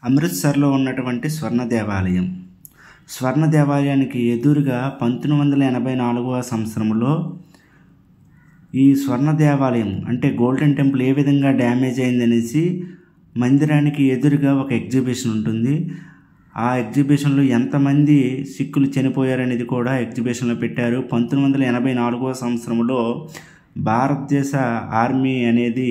అమృత్సర్లో ఉన్నటువంటి స్వర్ణ దేవాలయం. స్వర్ణ దేవాలయానికి ఎదురుగా 1984వ సంవత్సరంలో ఈ స్వర్ణ దేవాలయం అంటే గోల్డెన్ టెంపుల్ ఏ విధంగా డ్యామేజ్ అయిందనేసి మందిరానికి ఎదురుగా ఒక ఎగ్జిబిషన్ ఉంటుంది. ఆ ఎగ్జిబిషన్లో ఎంతమంది సిక్కులు చనిపోయారనేది కూడా ఎగ్జిబిషన్లో పెట్టారు. 1984వ సంవత్సరంలో భారతదేశ ఆర్మీ అనేది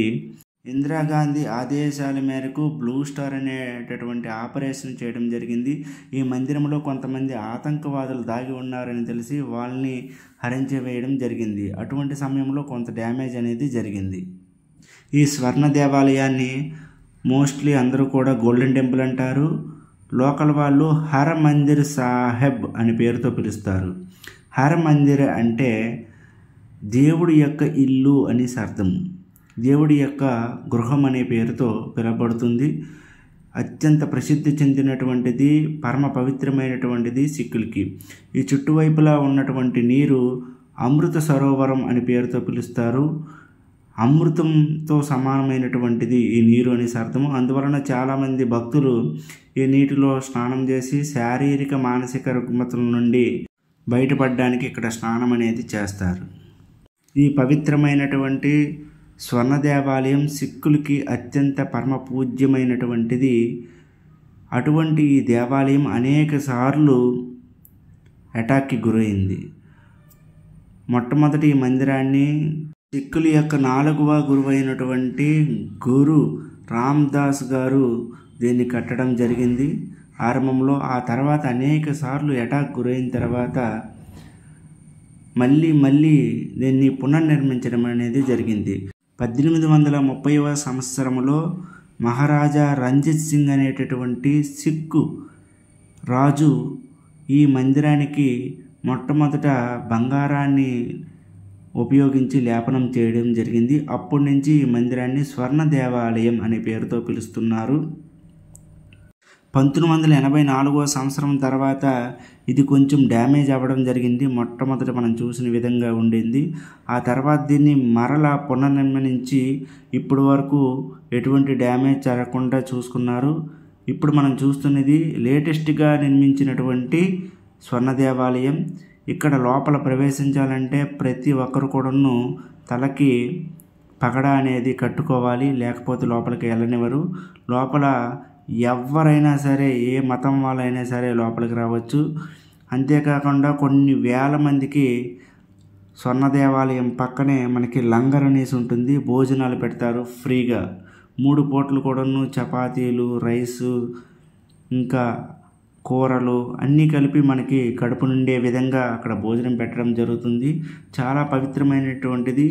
ఇందిరాగాంధీ ఆదేశాల మేరకు బ్లూ స్టార్ అనేటటువంటి ఆపరేషన్ చేయడం జరిగింది. ఈ మందిరంలో కొంతమంది ఆతంకవాదులు దాగి ఉన్నారని తెలిసి వాళ్ళని హరించి వేయడం జరిగింది. అటువంటి సమయంలో కొంత డ్యామేజ్ అనేది జరిగింది. ఈ స్వర్ణ దేవాలయాన్ని మోస్ట్లీ అందరూ కూడా గోల్డెన్ టెంపుల్ అంటారు. లోకల్ వాళ్ళు హర మందిర్ సాహెబ్ అని పేరుతో పిలుస్తారు. హర మందిర్ అంటే దేవుడి యొక్క ఇల్లు అని అర్థం. దేవుడి యొక్క గృహం అనే పేరుతో పిలువబడుతుంది. అత్యంత ప్రసిద్ధి చెందినటువంటిది, పరమ పవిత్రమైనటువంటిది సిక్కులకి. ఈ చుట్టువైపులా ఉన్నటువంటి నీరు అమృత సరోవరం అని పేరుతో పిలుస్తారు. అమృతంతో సమానమైనటువంటిది ఈ నీరు అని అర్థము. అందువలన చాలామంది భక్తులు ఈ నీటిలో స్నానం చేసి శారీరక మానసిక రుగ్మతల నుండి బయటపడడానికి ఇక్కడ స్నానం అనేది చేస్తారు. ఈ పవిత్రమైనటువంటి స్వర్ణ దేవాలయం సిక్కులకి అత్యంత పరమ పూజ్యమైనటువంటిది. అటువంటి ఈ దేవాలయం అనేక సార్లు అటాక్కి గురైంది. మొట్టమొదటి ఈ మందిరాన్ని సిక్కుల యొక్క 4వ గురువైనటువంటి గురు రామ్దాస్ గారు దీన్ని కట్టడం జరిగింది ఆరంభంలో. ఆ తర్వాత అనేక సార్లు అటాక్ గురైన తర్వాత మళ్ళీ దీన్ని పునర్నిర్మించడం అనేది జరిగింది. 1830వ సంవత్సరంలో మహారాజా రంజిత్ సింగ్ అనేటటువంటి సిక్కు రాజు ఈ మందిరానికి మొట్టమొదట బంగారాన్ని ఉపయోగించి లేపనం చేయడం జరిగింది. అప్పటి నుంచి ఈ మందిరాన్ని స్వర్ణ దేవాలయం అనే పేరుతో పిలుస్తున్నారు. 1984వ సంవత్సరం తర్వాత ఇది కొంచెం డ్యామేజ్ అవ్వడం జరిగింది. మొట్టమొదట మనం చూసిన విధంగా ఉండింది. ఆ తర్వాత దీన్ని మరలా పునర్నిర్మించి ఇప్పటి వరకు ఎటువంటి డ్యామేజ్ జరగకుండా చూసుకున్నారు. ఇప్పుడు మనం చూస్తున్నది లేటెస్ట్గా నిర్మించినటువంటి స్వర్ణ దేవాలయం. ఇక్కడ లోపల ప్రవేశించాలంటే ప్రతి ఒక్కరు కూడాను తలకి పగడ అనేది కట్టుకోవాలి, లేకపోతే లోపలికి వెళ్ళనివ్వరు. లోపల ఎవరైనా సరే, ఏ మతం వాళ్ళైనా సరే లోపలికి రావచ్చు. అంతేకాకుండా కొన్ని వేల మందికి స్వర్ణ దేవాలయం పక్కనే మనకి లంగర్ అనేసి ఉంటుంది, భోజనాలు పెడతారు ఫ్రీగా. 3 పూటలు కూడాను చపాతీలు, రైసు, ఇంకా కూరలు అన్నీ కలిపి మనకి కడుపు నిండే విధంగా అక్కడ భోజనం పెట్టడం జరుగుతుంది. చాలా పవిత్రమైనటువంటిది.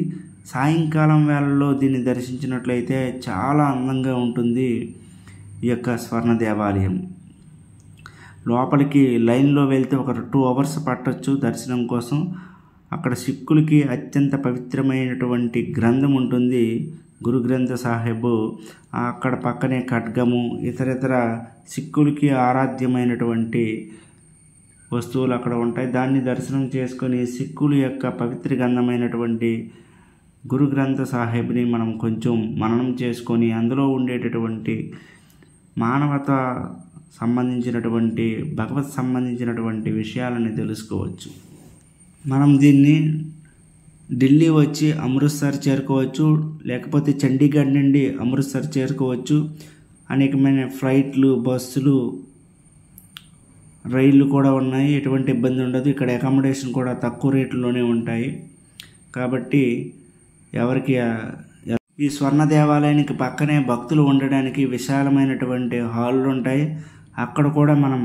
సాయంకాలం వేళల్లో దీన్ని దర్శించినట్లయితే చాలా అందంగా ఉంటుంది ఈ యొక్క స్వర్ణ దేవాలయం. లోపలికి లైన్లో వెళ్తే ఒక 2 అవర్స్ పట్టొచ్చు దర్శనం కోసం. అక్కడ సిక్కులకి అత్యంత పవిత్రమైనటువంటి గ్రంథం ఉంటుంది, గురు గ్రంథ సాహెబ్. అక్కడ పక్కనే ఖడ్గము, ఇతర సిక్కులకి ఆరాధ్యమైనటువంటి వస్తువులు అక్కడ ఉంటాయి. దాన్ని దర్శనం చేసుకొని సిక్కుల యొక్క పవిత్ర గ్రంథమైనటువంటి గురు గ్రంథ సాహెబ్ని మనం కొంచెం మననం చేసుకొని అందులో ఉండేటటువంటి మానవత సంబంధించినటువంటి, భగవత్ సంబంధించినటువంటి విషయాలని తెలుసుకోవచ్చు. మనం దీన్ని ఢిల్లీ వచ్చి అమృత్సర్ చేరుకోవచ్చు, లేకపోతే చండీగఢ్ నుండి అమృత్సర్ చేరుకోవచ్చు. అనేకమైన ఫ్లైట్లు, బస్సులు, రైళ్ళు కూడా ఉన్నాయి. ఎటువంటి ఇబ్బంది ఉండదు. ఇక్కడ అకామిడేషన్ కూడా తక్కువ రేట్లోనే ఉంటాయి. కాబట్టి ఎవరికి ఈ స్వర్ణ దేవాలయానికి పక్కనే భక్తులు ఉండడానికి విశాలమైనటువంటి హాళ్ళు ఉంటాయి. అక్కడ కూడా మనం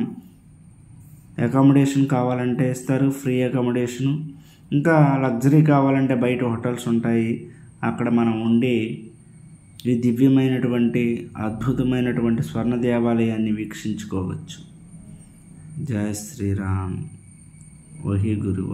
అకామిడేషన్ కావాలంటే ఇస్తారు, ఫ్రీ అకామిడేషను. ఇంకా లగ్జరీ కావాలంటే బయట హోటల్స్ ఉంటాయి, అక్కడ మనం ఉండి ఈ దివ్యమైనటువంటి అద్భుతమైనటువంటి స్వర్ణ దేవాలయాన్ని వీక్షించుకోవచ్చు. జై శ్రీరామ్. వహి గురు.